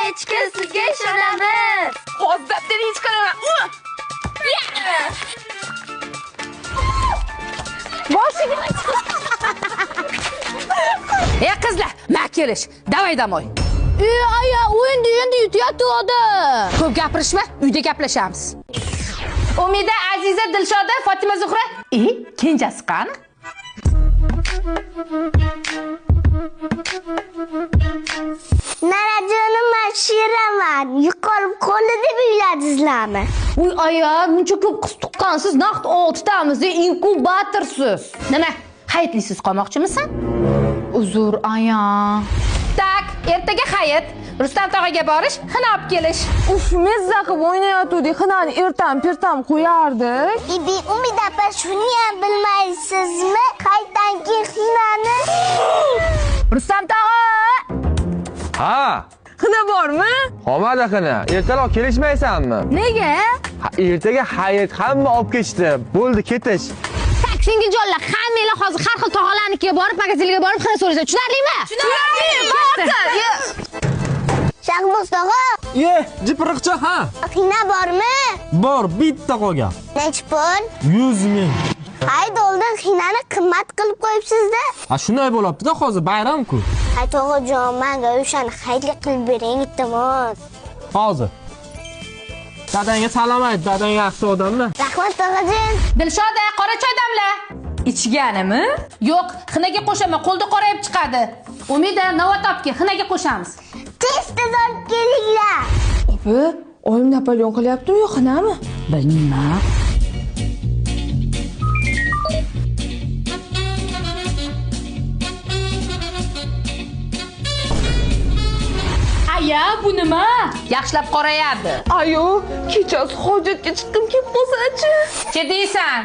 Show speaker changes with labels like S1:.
S1: echki, sizga ishonamiz.
S2: Hozir daftaringizni chiqaraman.
S3: Boshiga.
S2: Ey qizlar, ma kelish. Davay damoy.
S3: Aya, endi yutyapti odam.
S2: Ko'p gapirishma, uyda gaplashamiz. Umida, Aziza, Dilshoda, Fatima, Zuhra. Kenjasi qani?
S4: Narajonim Mashiraman. Yuqorib qo'li deb uyladingizlarmi?
S3: Uy, aya, buncha ko'p qiz tuqqansiz, naqd 6 tamizda inkubatorsiz.
S2: Nima? Hayitlisiz qolmoqchimisan?
S3: Uzr, aya.
S2: Tak, ertaga hayit. Rustam tog'aga borish, xina olib kelish.
S3: Uf, mezza qilib o'ynayotgandik, xinani ertam qo'yardik.
S4: Idi Umid opa, shuni ham bilmaysizmi? Qaytanki xinani.
S3: Rustam tog'a!
S5: Ha,
S3: Xina bormi?
S5: omad xina. Ertaroq kelishmaysanmi?
S3: Nega?
S5: Ertaga hayit hamma olib ketishdi. Bo'ldi, ketish.
S3: Singiljonlar, hammanglar hozir har xil tog'alarnikiga borib, magazinga borib xina so'raysiz. Tushunarlimi?
S4: Shahboz tog'a,
S6: Jipiriqcha ha.
S4: xina bormi?
S6: Bor, bitta qolgan.
S4: Necha pul?
S6: 100 ming.
S4: Hayt oldin xinani qimmat qilib qo'yibsiz-da.
S6: Ha, shunday bo'lyapti-da, hozir bayram-ku.
S4: Hayt o'g'iljon, menga o'shani xayrli qilib bering, iltimos.
S6: Hozir. Dadangga salom ayt, dadang yaxshi odammi?
S4: Rahmat tog'ajon.
S2: Dilshoda, qora choy damla. Ichganimi? Yo'q, xinaga qo'shaman, qo'lda qorayib chiqadi. Umida, Novotobga xinaga qo'shamiz.
S4: Tez olib kelinglar.
S3: Opa, oyim Napoleon qilyaptimi yo'q xinami?
S2: Bilmayman. Aya, bu nima? Yaxshilab qorayadi.
S3: Ayo, kechasi hojatga chiqqim kelib qolsa-chi.
S2: Che deysan?